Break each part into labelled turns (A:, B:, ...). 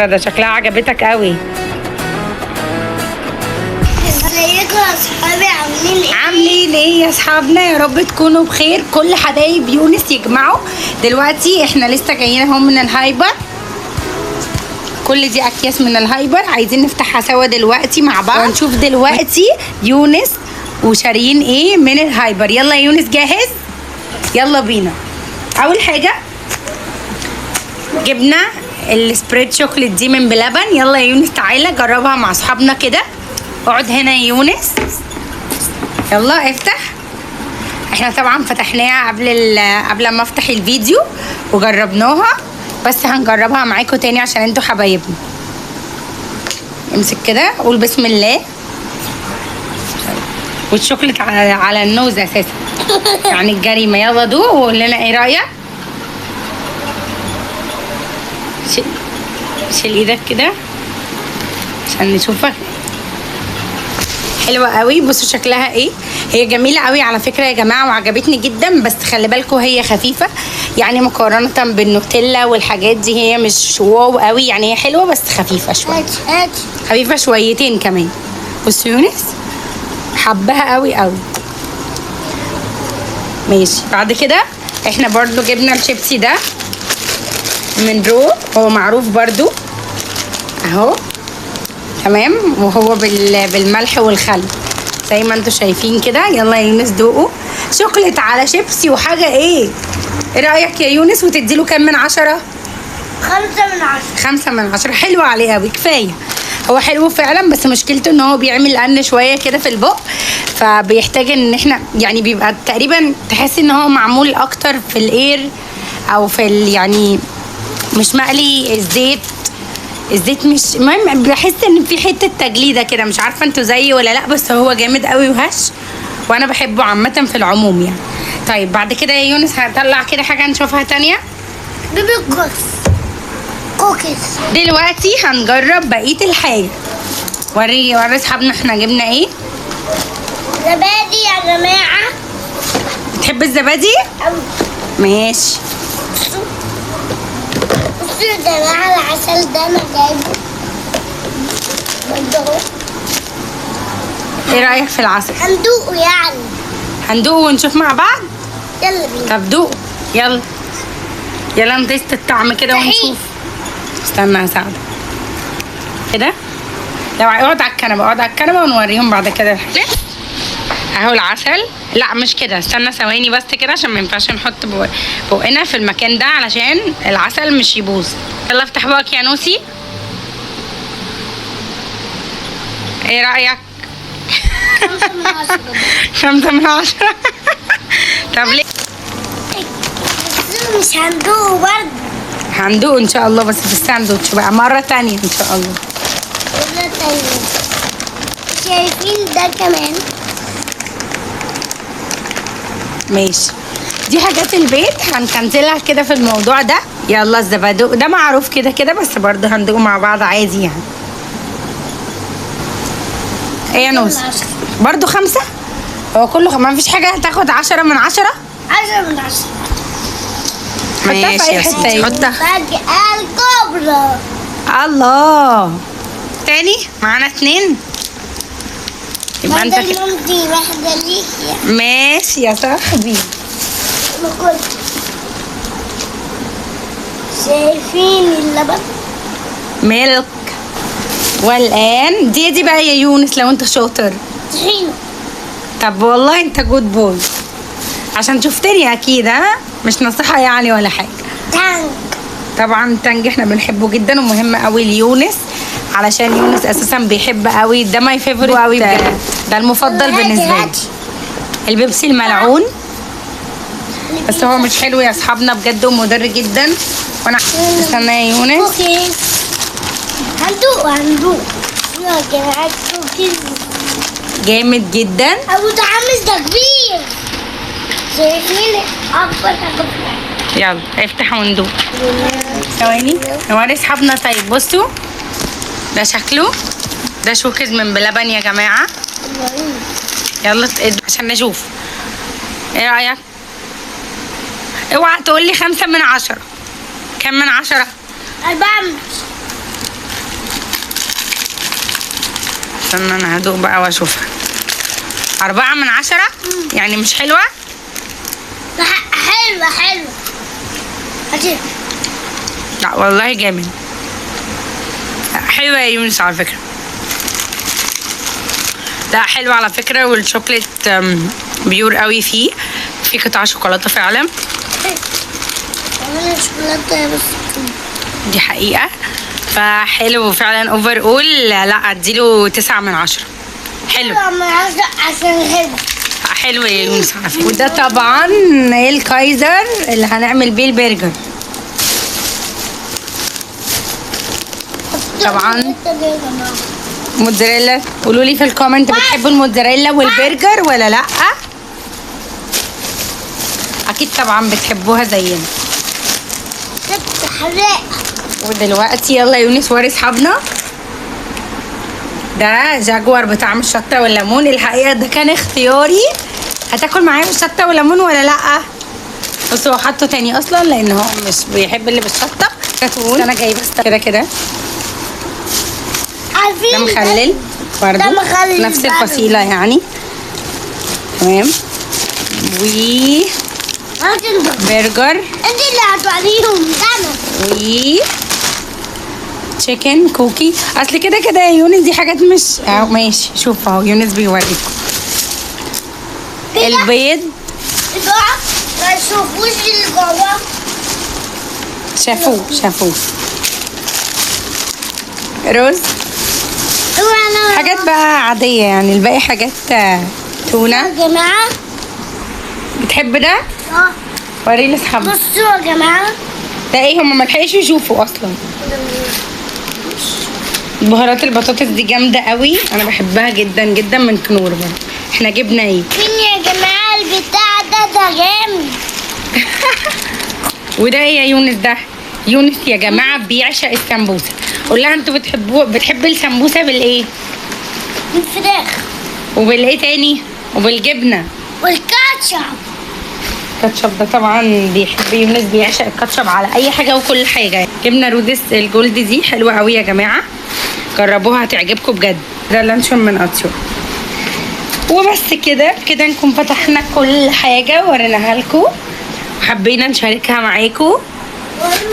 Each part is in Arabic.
A: ده شكلها عجبتك قوي.
B: ازيكم يا اصحابي، عاملين ايه؟
A: عاملين ايه يا اصحابنا؟ يا رب تكونوا بخير. كل حبايب يونس يجمعوا. دلوقتي احنا لسه جايين اهو من الهايبر. كل دي اكياس من الهايبر عايزين نفتحها سوا دلوقتي مع بعض ونشوف دلوقتي يونس وشاريين ايه من الهايبر. يلا يا يونس جاهز؟ يلا بينا. اول حاجه جبنا السبريد شوكليت دي من بلبن. يلا يا يونس تعالى جربها مع اصحابنا كده. اقعد هنا يا يونس. يلا افتح. احنا طبعا فتحناها قبل ما افتح الفيديو وجربناها، بس هنجربها معاكم تاني عشان انتوا حبايبنا. امسك كده قول بسم الله. والشوكليت على النوز اساسا يعني الجريمه. يلا دوق وقول لنا ايه رايك. شيل ايدك كده عشان نشوفك. حلوه قوي. بصوا شكلها ايه. هي جميله قوي على فكره يا جماعه وعجبتني جدا، بس خلي بالكم هي خفيفه يعني مقارنه بالنوتيلا والحاجات دي. هي مش واو قوي يعني، هي حلوه بس خفيفه شويه. خفيفه شويتين كمان. بصوا يونس حبها قوي قوي. ماشي. بعد كده احنا برضو جبنا الشيبسي ده من رو. هو معروف برضو اهو تمام، وهو بالملح والخل زي ما انتوا شايفين كده. يلا يا يونس دوقوا. شوكليت على شيبسي وحاجه ايه رايك يا يونس؟ وتديله كام من 10؟
B: 5 من 10.
A: 5 من 10. حلو عليه قوي كفايه. هو حلو فعلا بس مشكلته ان هو بيعمل قن شويه كده في البق، فبيحتاج ان احنا يعني بيبقى تقريبا تحس ان هو معمول اكتر في الاير او في يعني مش مقلي. الزيت مش المهم، بحس ان في حته تجليده كده. مش عارفه انتوا زيي ولا لا، بس هو جامد قوي وهش وانا بحبه عامه في العموم يعني. طيب بعد كده يا يونس هطلع كده حاجه نشوفها تانية.
B: بيبي كوكيز.
A: دلوقتي هنجرب بقيه الحاجه. وري اصحابنا احنا جبنا ايه.
B: زبادي يا جماعه.
A: بتحب الزبادي؟ ماشي.
B: بصوا يا جماعه العسل ده انا جايبه برضه.
A: ايه رايك في العسل؟
B: هندوقه يعني.
A: هندوقه ونشوف مع بعض.
B: يلا بينا.
A: طب دوق. يلا نتست الطعم كده ونشوف. استنى هساعدك كده. لو اقعد على الكنبه ونوريهم بعد كده الحاجه. اهو العسل. لا مش كده، استنى ثواني بس كده عشان ما ينفعش نحط بقنا في المكان ده علشان العسل مش يبوظ. يلا افتح بقك يا نوسي. ايه رايك؟
B: 5 من 10.
A: 5 من 10. طب ليه؟
B: بس مش هندوقه برضه.
A: هندوق ان شاء الله بس في الساندوتش بقى مره تانية ان شاء الله.
B: مرة تانية. شايفين ده كمان.
A: ماشي. دي حاجات البيت هنكنسلها كده في الموضوع ده. يلا الزبادو ده معروف كده كده، بس برضه هندوق مع بعض عادي يعني. ايه يا نوس؟ برضه 5؟ هو كله ما فيش حاجه هتاخد 10 من 10؟
B: 10 من 10.
A: ماشي يا سيدي حطها.
B: فجأة الكبرى.
A: الله. تاني معانا 2. يبقى انت
B: واحدة لمامتي واحدة ليكي.
A: ماشي يا صاحبي.
B: باكل. شايفين اللبن؟
A: ميلك. والان دي بقى يا يونس لو انت شاطر.
B: طحينة.
A: طب والله انت جود بوي عشان شفتني اكيد. ها مش نصيحه يعني ولا حاجه.
B: تانك.
A: طبعا التانج احنا بنحبه جدا ومهم قوي ليونس علشان يونس اساسا بيحب قوي. ده ماي فيفورت قوي بجد. ده المفضل بالنسبه لي. البيبسي الملعون بس هو مش حلو يا اصحابنا بجد ومضر جدا. وانا استنى يا يونس.
B: كوكيز. هندوق. يا جماعة كوكيز
A: جامد جدا.
B: ابو دعامس ده كبير. شايفين اكبر حاجة.
A: يلا افتح وندوق. ثواني نوري اصحابنا. طيب بصوا ده شكله. ده شوكيز من بلبن يا جماعه. يلا عشان نشوف. ايه رايك؟ اوعى تقول لي 5 من 10. كم من 10؟
B: 4 من
A: استنى انا هدوق بقى واشوفها. 4 من 10 يعني مش حلوة؟
B: حلوة هاتي.
A: لا والله جامد. لا حلوة يا يونس على فكرة. لا حلوة على فكرة، والشوكليت بيور قوي فيه، في قطع شوكولاتة فعلا.
B: انا شوكولاتة بس
A: دي حقيقة، فحلو فعلا. اوفر اول لا اديله 9 من 10. حلو
B: عشان حلو.
A: حلو يا يونس على فكرة. وده طبعا الكايزر اللي هنعمل بيه البرجر. طبعا موتزاريلا. قولوا لي في الكومنت بتحبوا الموتزاريلا والبرجر ولا لا؟ اكيد طبعا بتحبوها زينا. ودلوقتي يلا يا يونس وري اصحابنا. ده جاكوار بطعم الشطه والليمون. الحقيقه ده كان اختياري. هتاكل معايا بالشطه والليمون ولا لا؟ بس هو حاطه تاني اصلا لان هو مش بيحب اللي بالشطه. كتكون انا جايبه كده كده. ده مخلل برضه، نفس الفصيله يعني. تمام. و برجر.
B: انت اللي هتوريهم انا.
A: و تشيكن كوكي. اصل كده كده يا يونس دي حاجات مش ماشي. شوف اهو يونس بيوريكم البيض.
B: ما يشوفوش اللي جوه.
A: شافوه رز. حاجات بقى عادية يعني. الباقي حاجات تونة.
B: يا جماعة
A: بتحب ده؟ وري لاصحابنا.
B: بصوا يا جماعة
A: ده ايه؟ هما ملحقش يشوفوا اصلا. بهارات البطاطس دي جامدة قوي، انا بحبها جدا جدا من كنور برضه. احنا جبنا ايه؟
B: فين يا جماعة البتاع ده جامد.
A: وده ايه يا يونس؟ ده يونس يا جماعة بيعشق السمبوسة. قول لها انتوا بتحب السمبوسة بالايه؟
B: بالفراخ.
A: وبالايه تاني؟ وبالجبنة
B: والكاتشب.
A: الكاتشب ده طبعا بيحب يونس، بيعشق الكاتشب على اي حاجة وكل حاجة. جبنة رودس الجولد دي حلوة قوي يا جماعة، جربوها هتعجبكم بجد. ده لانشون من اتيو. وبس كده نكون فتحنا كل حاجة وريناها لكم، وحبينا نشاركها معاكم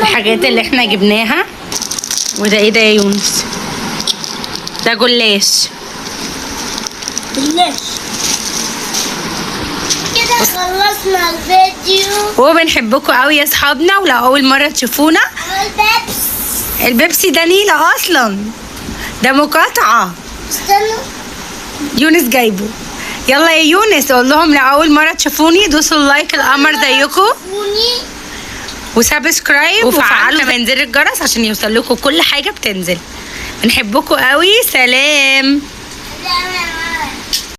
A: الحاجات اللي احنا جبناها. وده ايه ده يا يونس؟ ده جلاش.
B: كده خلصنا الفيديو.
A: وبنحبكم قوي يا اصحابنا، ولو اول مرة تشوفونا. البيبسي ده نيلة اصلا، ده مقاطعة.
B: استنوا
A: يونس جايبه. يلا يا يونس قول لهم لو اول مرة تشوفوني دوسوا اللايك القمر زيكم، وسبسكرايب، وفعلوا كمان زر الجرس عشان يوصل لكم كل حاجة بتنزل. بنحبكم قوي. سلام.